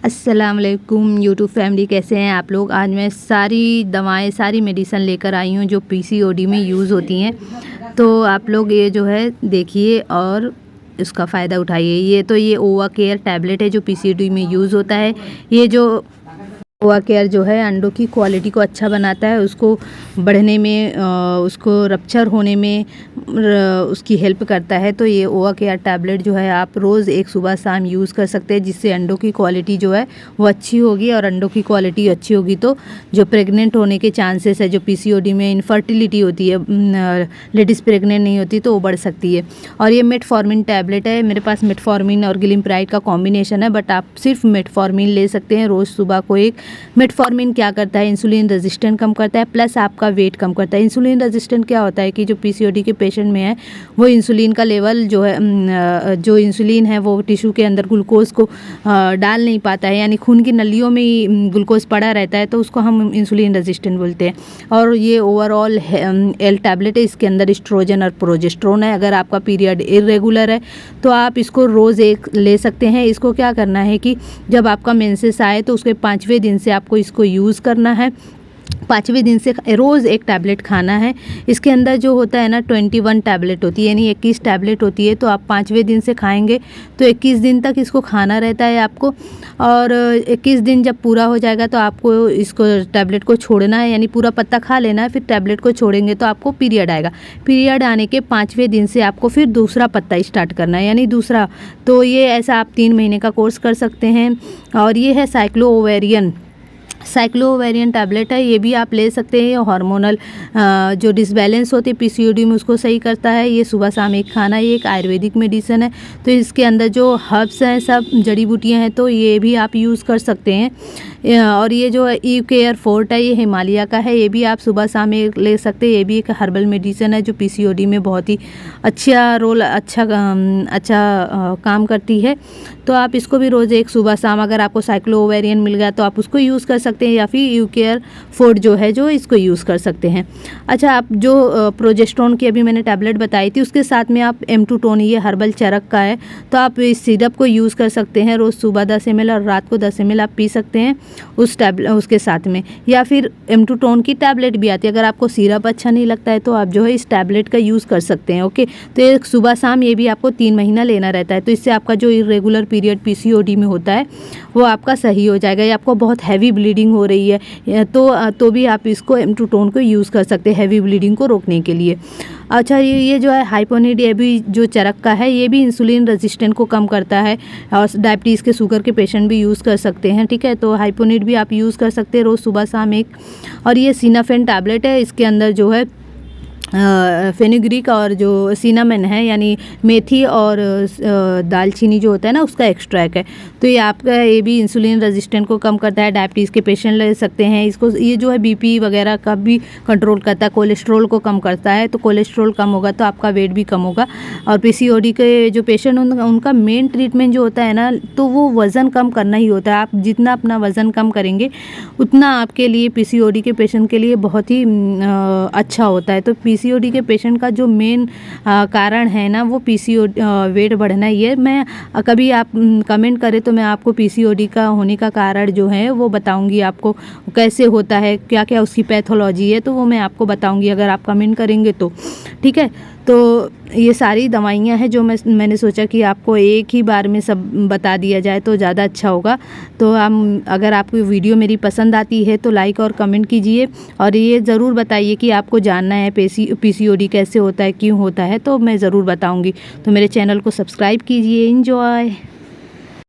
अस्सलाम वालेकुम YouTube family, कैसे हैं आप लोग। आज मैं सारी दवाएं, सारी मेडिसिन लेकर आई हूँ जो पीसीओडी में यूज़ होती हैं। तो आप लोग ये जो है देखिए और इसका फ़ायदा उठाइए। ये ओवा केयर टैबलेट है जो पीसीओडी में यूज़ होता है। ये जो ओवा केयर जो है अंडों की क्वालिटी को अच्छा बनाता है, उसको बढ़ने में, उसको रप्चर होने में उसकी हेल्प करता है। तो ये ओवा केयर टैबलेट जो है आप रोज़ एक सुबह शाम यूज़ कर सकते हैं, जिससे अंडों की क्वालिटी जो है वो अच्छी होगी। और अंडों की क्वालिटी अच्छी होगी तो जो प्रेग्नेंट होने के चांसेस है, जो पीसीओडी में इनफर्टिलिटी होती है, लेडीज़ प्रेग्नेंट नहीं होती तो वो बढ़ सकती है। और ये मेटफॉर्मिन टैबलेट है। मेरे पास मेटफॉर्मिन और ग्लिम्प्राइड का कॉम्बिनेशन है, बट आप सिर्फ मेटफॉर्मिन ले सकते हैं रोज़ सुबह को एक। मेटफॉर्मिन क्या करता है, इंसुलिन रेजिस्टेंट कम करता है, प्लस आपका वेट कम करता है। इंसुलिन रेजिस्टेंट क्या होता है कि जो पीसीओडी के पेशेंट में है वो इंसुलिन का लेवल जो है, जो इंसुलिन है वो टिश्यू के अंदर ग्लूकोज को डाल नहीं पाता है, यानी खून की नलियों में ही ग्लूकोज पड़ा रहता है, तो उसको हम इंसुलिन रेजिस्टेंट बोलते हैं। और ये ओवरऑल एल टैबलेट है। इसके अंदर एस्ट्रोजन और प्रोजेस्टेरोन है। अगर आपका पीरियड इरेगुलर है तो आप इसको रोज़ एक ले सकते हैं। इसको क्या करना है कि जब आपका मेंसेस आए तो उसके 5वें दिन से आपको इसको यूज़ करना है। 5वें दिन से रोज़ एक टैबलेट खाना है। इसके अंदर जो होता है ना 21 टैबलेट होती है, यानी 21 टैबलेट होती है। तो आप 5वें दिन से खाएंगे तो 21 दिन तक इसको खाना रहता है आपको। और 21 दिन जब पूरा हो जाएगा तो आपको इसको टैबलेट को छोड़ना है, यानी पूरा पत्ता खा लेना है। फिर टैबलेट को छोड़ेंगे तो आपको पीरियड आएगा। पीरियड आने के 5वें दिन से आपको फिर दूसरा पत्ता स्टार्ट करना है, यानी दूसरा। तो ये ऐसा आप 3 महीने का कोर्स कर सकते हैं। और ये है साइक्लोओवेरियन टैबलेट है। ये भी आप ले सकते हैं। हार्मोनल जो डिसबैलेंस होती है पीसीओडी में उसको सही करता है। ये सुबह शाम एक खाना। ये एक आयुर्वेदिक मेडिसिन है, तो इसके अंदर जो हर्ब्स हैं, सब जड़ी बूटियां हैं, तो ये भी आप यूज़ कर सकते हैं। और ये जो ई केयर फोर्ट है, ये हिमालय का है। ये भी आप सुबह शाम ले सकते हैं। ये भी एक हर्बल मेडिसिन है जो पीसीओडी में बहुत ही अच्छा काम करती है। तो आप इसको भी रोज़ एक सुबह शाम, अगर आपको साइक्लोओवेरियन मिल गया तो आप उसको यूज़ कर सकते हैं, या फिर यू केयर फोर्ट जो है जो इसको यूज़ कर सकते हैं। अच्छा, आप जो प्रोजेस्टेरोन की अभी मैंने टैबलेट बताई थी, उसके साथ में आप M2 ये हर्बल चरक का है, तो आप इस सिरप को यूज़ कर सकते हैं। रोज़ सुबह 10 ml और रात को 10 ml आप पी सकते हैं उसके साथ में। या फिर M2 की टैबलेट भी आती है। अगर आपको सिरप अच्छा नहीं लगता है तो आप जो है इस टैबलेट का यूज़ कर सकते हैं। ओके, तो ये सुबह शाम ये भी आपको 3 महीना लेना रहता है। तो इससे आपका जो इरेगुलर पीरियड पीसीओडी में होता है वो आपका सही हो जाएगा। या आपको बहुत हैवी ब्लीडिंग हो रही है तो भी आप इसको M2 को यूज़ कर सकते हैं हैवी ब्लीडिंग को रोकने के लिए। अच्छा, ये जो है हाइपोनिड, ये भी जो चरक का है, ये भी इंसुलिन रेजिस्टेंट को कम करता है। और डायबिटीज़ के, शुगर के पेशेंट भी यूज़ कर सकते हैं। ठीक है, तो हाइपोनिड भी आप यूज़ कर सकते हैं रोज़ सुबह शाम एक। और ये सिनाफेन टैबलेट है। इसके अंदर जो है फेनुग्रीक और जो सिनामन है, यानी मेथी और दालचीनी जो होता है ना, उसका एक्सट्रैक्ट है। तो ये भी इंसुलिन रेजिस्टेंट को कम करता है। डायबिटीज़ के पेशेंट ले सकते हैं इसको। ये जो है बीपी वगैरह का भी कंट्रोल करता है, कोलेस्ट्रॉल को कम करता है। तो कोलेस्ट्रॉल कम होगा तो आपका वेट भी कम होगा। और पीसीओडी के जो पेशेंट उनका मेन ट्रीटमेंट जो होता है ना, तो वो वज़न कम करना ही होता है। आप जितना अपना वज़न कम करेंगे उतना आपके लिए, पीसीओडी के पेशेंट के लिए बहुत ही अच्छा होता है। तो पीसीओडी के पेशेंट का जो मेन कारण है ना, वो पीसीओडी वेट बढ़ना ही है। मैं कभी आप कमेंट करें तो मैं आपको पीसीओडी का होने का कारण जो है वो बताऊंगी, आपको कैसे होता है, क्या क्या उसकी पैथोलॉजी है, तो वो मैं आपको बताऊंगी अगर आप कमेंट करेंगे तो। ठीक है, तो ये सारी दवाइयाँ हैं जो मैंने सोचा कि आपको एक ही बार में सब बता दिया जाए तो ज़्यादा अच्छा होगा। तो अगर आपको वीडियो मेरी पसंद आती है तो लाइक और कमेंट कीजिए। और ये ज़रूर बताइए कि आपको जानना है पीसीओडी कैसे होता है, क्यों होता है, तो मैं ज़रूर बताऊंगी। तो मेरे चैनल को सब्सक्राइब कीजिए। एंजॉय।